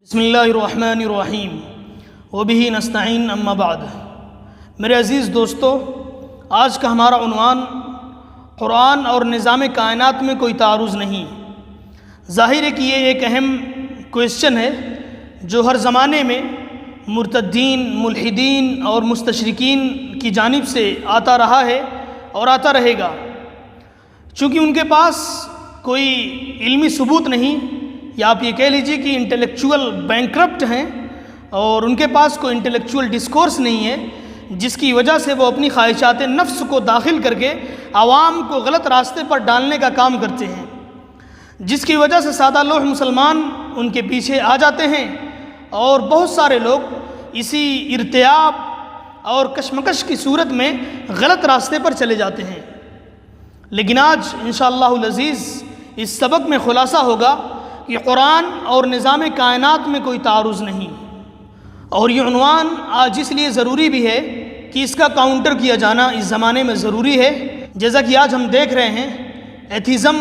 بسم اللہ الرحمن الرحیم وبہ نستعین اما بعد۔ میرے عزیز دوستو، آج کا ہمارا عنوان قرآن اور نظام کائنات میں کوئی تعارض نہیں۔ ظاہر ہے کہ یہ ایک اہم کویسچن ہے جو ہر زمانے میں مرتدین، ملحدین اور مستشرقین کی جانب سے آتا رہا ہے اور آتا رہے گا، چونکہ ان کے پاس کوئی علمی ثبوت نہیں، یا آپ یہ کہہ لیجئے کہ انٹلیکچول بینکرپٹ ہیں، اور ان کے پاس کوئی انٹلیکچول ڈسکورس نہیں ہے جس کی وجہ سے وہ اپنی خواہشات نفس کو داخل کر کے عوام کو غلط راستے پر ڈالنے کا کام کرتے ہیں، جس کی وجہ سے سادہ لوح مسلمان ان کے پیچھے آ جاتے ہیں اور بہت سارے لوگ اسی ارتیاب اور کشمکش کی صورت میں غلط راستے پر چلے جاتے ہیں۔ لیکن آج انشاءاللہ العزیز اس سبق میں خلاصہ ہوگا کہ قرآن اور نظام کائنات میں کوئی تعارض نہیں، اور یہ عنوان آج اس لیے ضروری بھی ہے کہ اس کا کاؤنٹر کیا جانا اس زمانے میں ضروری ہے، جیسا کہ آج ہم دیکھ رہے ہیں ایتھیزم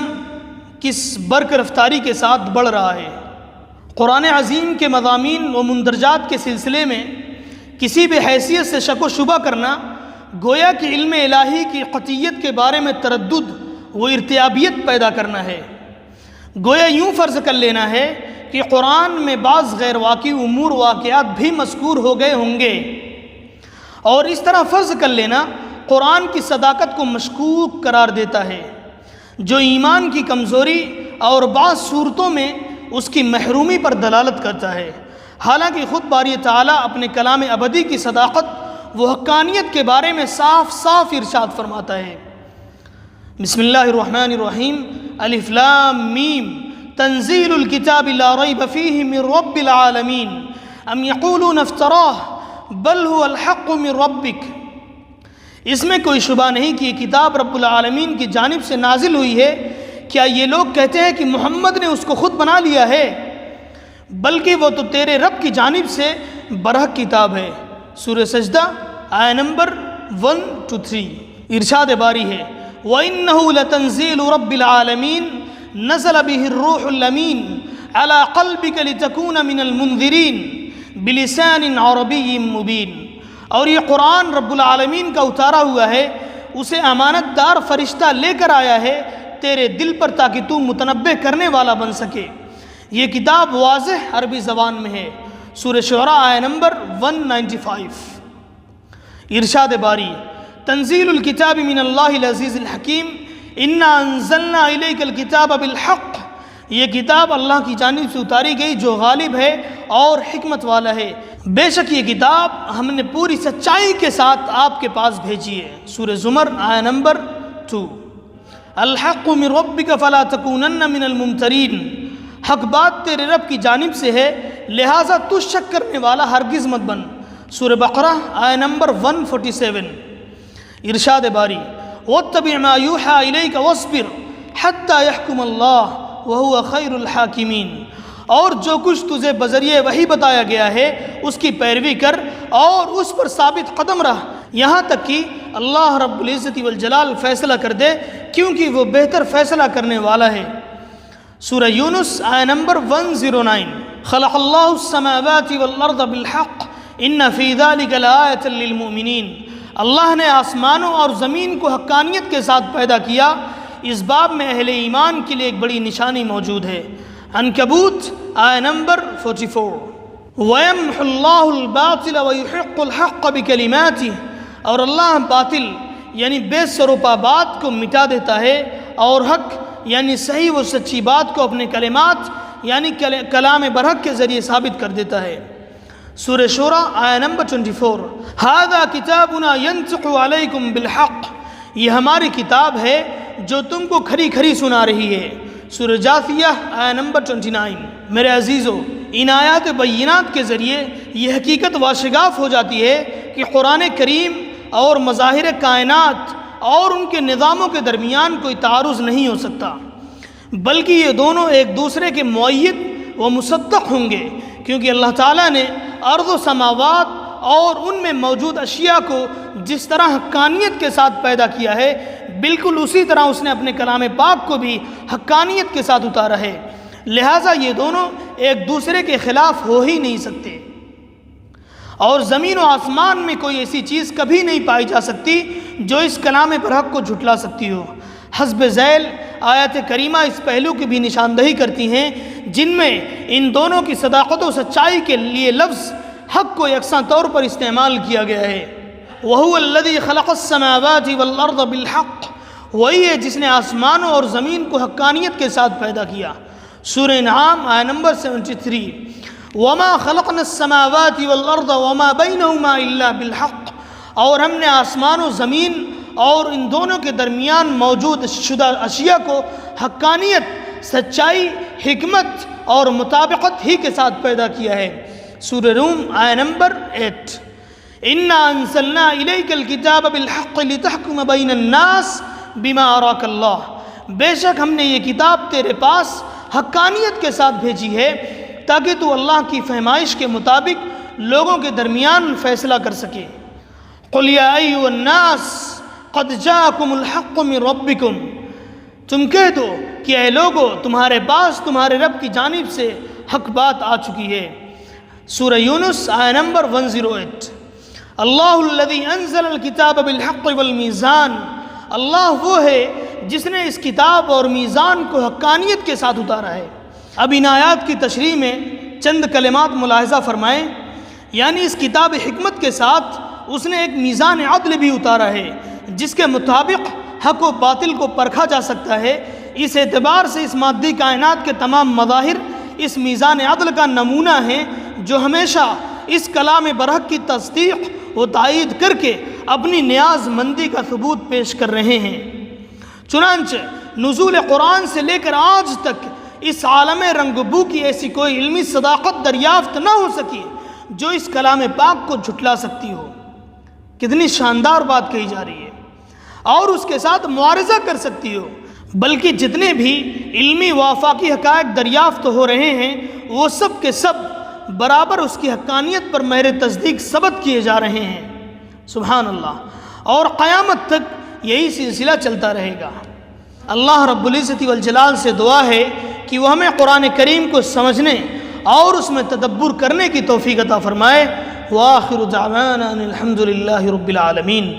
کس برق رفتاری کے ساتھ بڑھ رہا ہے۔ قرآن عظیم کے مضامین و مندرجات کے سلسلے میں کسی بھی حیثیت سے شک و شبہ کرنا گویا کہ علم الہی کی قطعیت کے بارے میں تردد و ارتیابیت پیدا کرنا ہے۔ گویا یوں فرض کر لینا ہے کہ قرآن میں بعض غیر واقعی امور واقعات بھی مذکور ہو گئے ہوں گے، اور اس طرح فرض کر لینا قرآن کی صداقت کو مشکوک قرار دیتا ہے، جو ایمان کی کمزوری اور بعض صورتوں میں اس کی محرومی پر دلالت کرتا ہے، حالانکہ خود باری تعالیٰ اپنے کلام ابدی کی صداقت و حقانیت کے بارے میں صاف صاف ارشاد فرماتا ہے۔ بسم اللہ الرحمن الرحیم، الف لام میم، تنزیل الکتاب لا ریب فیہ من رب العالمین، ام یقولون افتراہ بل هو الحق من ربک۔ اس میں کوئی شبہ نہیں کہ یہ کتاب رب العالمین کی جانب سے نازل ہوئی ہے۔ کیا یہ لوگ کہتے ہیں کہ محمد نے اس کو خود بنا لیا ہے؟ بلکہ وہ تو تیرے رب کی جانب سے برحق کتاب ہے۔ سورہ سجدہ آیہ نمبر 1-3۔ ارشاد باری ہے، وَإِنَّهُ لَتَنزِيلُ رَبِّ الْعَالَمِينَ نَزَلَ بِهِ الرُّوحُ الْأَمِينُ عَلَى قَلْبِكَ لِتَكُونَ مِنَ الْمُنذِرِينَ بِلِسَانٍ عَرَبِيٍّ مُبِينٍ۔ اور یہ قرآن رب العالمین کا اتارا ہوا ہے، اسے امانت دار فرشتہ لے کر آیا ہے تیرے دل پر تاکہ تو متنبہ کرنے والا بن سکے۔ یہ کتاب واضح عربی زبان میں ہے۔ سورہ شعراء آیہ نمبر 195۔ ارشاد باری، تنزیل الکتاب من اللہ العزیز الحکیم، انا انزلنا الیک الکتاب بالحق۔ یہ کتاب اللہ کی جانب سے اتاری گئی جو غالب ہے اور حکمت والا ہے۔ بے شک یہ کتاب ہم نے پوری سچائی کے ساتھ آپ کے پاس بھیجی ہے۔ سورہ زمر آیہ نمبر 2۔ الحق من ربک فلا تکونن من الممترین۔ حق بات تیرے رب کی جانب سے ہے، لہٰذا تو شک کرنے والا ہرگز مت بن۔ سورہ بقرہ آیہ نمبر 147۔ ارشاد باری، وَاتَّبِعْ مَا يُوحَىٰ إِلَيْكَ وَاصْبِرْ حَتَّىٰ يَحْكُمَ اللَّهُ وَهُوَ خَيْرُ الْحَاكِمِينَ۔ اور جو کچھ تجھے بذریعہ وحی بتایا گیا ہے اس کی پیروی کر اور اس پر ثابت قدم رہ، یہاں تک کہ اللہ رب العزت والجلال فیصلہ کر دے، کیونکہ وہ بہتر فیصلہ کرنے والا ہے۔ سورہ یونس آیہ نمبر 109۔ خلق اللہ السماوات والارض بالحق ان فی ذلک لآیۃ للمؤمنین۔ اللہ نے آسمانوں اور زمین کو حقانیت کے ساتھ پیدا کیا، اس باب میں اہل ایمان کے لیے ایک بڑی نشانی موجود ہے۔ عنکبوت آیہ نمبر 44۔ وَيَمْحُ اللَّهُ الْبَاطِلَ وَيُحِقُّ الْحَقَّ بِكَلِمَاتِهِ۔ اور اللہ باطل یعنی بے سروپا بات کو مٹا دیتا ہے اور حق یعنی صحیح و سچی بات کو اپنے کلمات یعنی کلام برحق کے ذریعے ثابت کر دیتا ہے۔ سورہ شورى آیہ نمبر 24۔ ھذا کتابنا ینطق علیکم بالحق۔ یہ ہماری کتاب ہے جو تم کو کھری کھری سنا رہی ہے۔ سورہ جاثیہ آیہ نمبر 29۔ میرے عزیزو، ان آیات بینات کے ذریعے یہ حقیقت واشگاف ہو جاتی ہے کہ قرآن کریم اور مظاہر کائنات اور ان کے نظاموں کے درمیان کوئی تعارض نہیں ہو سکتا، بلکہ یہ دونوں ایک دوسرے کے مؤید و مصدق ہوں گے، کیونکہ اللہ تعالیٰ نے ارض و سماوات اور ان میں موجود اشیاء کو جس طرح حقانیت کے ساتھ پیدا کیا ہے، بالکل اسی طرح اس نے اپنے کلام پاک کو بھی حقانیت کے ساتھ اتارا ہے۔ لہٰذا یہ دونوں ایک دوسرے کے خلاف ہو ہی نہیں سکتے، اور زمین و آسمان میں کوئی ایسی چیز کبھی نہیں پائی جا سکتی جو اس کلام برحق کو جھٹلا سکتی ہو۔ حسب ذیل آیت کریمہ اس پہلو کی بھی نشاندہی کرتی ہیں جن میں ان دونوں کی صداقت و سچائی کے لیے لفظ حق کو یکساں طور پر استعمال کیا گیا ہے۔ وَهُوَ الَّذِي خَلَقَ السَّمَاوَاتِ وَالْأَرْضَ بِالْحَقِّ، وہی ہے جس نے آسمانوں اور زمین کو حقانیت کے ساتھ پیدا کیا۔ سورہ انعام آیہ نمبر 73۔ وَمَا خَلَقْنَا السَّمَاوَاتِ وَالْأَرْضَ وَمَا بَيْنَهُمَا إِلَّا بِالْحَقِّ، اور ہم نے آسمان و زمین اور ان دونوں کے درمیان موجود شدہ اشیاء کو حقانیت، سچائی، حکمت اور مطابقت ہی کے ساتھ پیدا کیا ہے۔ سورہ روم آیہ نمبر 8۔ إِنَّا أَنزَلْنَا إِلَيْكَ الْكِتَابَ بِالْحَقِّ لِتَحْكُمَ بَيْنَ النَّاسِ بِمَا أَرَاكَ اللَّهُ، بے شک ہم نے یہ کتاب تیرے پاس حقانیت کے ساتھ بھیجی ہے تاکہ تو اللہ کی فرمائش کے مطابق لوگوں کے درمیان فیصلہ کر سکے۔ قُلْ يَا أَيُّهَا النَّاسُ قَدْ جَاءَكُمُ الْحَقُّ مِنْ رَبِّكُمْ، تم کہہ دو کہ اے لوگو تمہارے پاس تمہارے رب کی جانب سے حق بات آ چکی ہے۔ سورہ یونس آیہ نمبر 108۔ اللہ الذی انزل الکتاب بالحق والمیزان، اللہ وہ ہے جس نے اس کتاب اور میزان کو حقانیت کے ساتھ اتارا ہے۔ اب ان آیات کی تشریح میں چند کلمات ملاحظہ فرمائیں، یعنی اس کتاب حکمت کے ساتھ اس نے ایک میزان عدل بھی اتارا ہے جس کے مطابق حق و باطل کو پرکھا جا سکتا ہے۔ اس اعتبار سے اس مادی کائنات کے تمام مظاہر اس میزان عدل کا نمونہ ہیں جو ہمیشہ اس کلام برحق کی تصدیق و تائید کر کے اپنی نیاز مندی کا ثبوت پیش کر رہے ہیں۔ چنانچہ نزول قرآن سے لے کر آج تک اس عالم رنگ بو کی ایسی کوئی علمی صداقت دریافت نہ ہو سکی جو اس کلام پاک کو جھٹلا سکتی ہو۔ کتنی شاندار بات کہی جا رہی ہے، اور اس کے ساتھ معارضہ کر سکتی ہو، بلکہ جتنے بھی علمی و آفاقی حقائق دریافت ہو رہے ہیں وہ سب کے سب برابر اس کی حقانیت پر مہر تصدیق ثبت کیے جا رہے ہیں۔ سبحان اللہ، اور قیامت تک یہی سلسلہ چلتا رہے گا۔ اللہ رب العزت والجلال سے دعا ہے کہ وہ ہمیں قرآن کریم کو سمجھنے اور اس میں تدبر کرنے کی توفیق عطا فرمائے۔ وآخر دعوانا ان الحمد للہ رب العالمین۔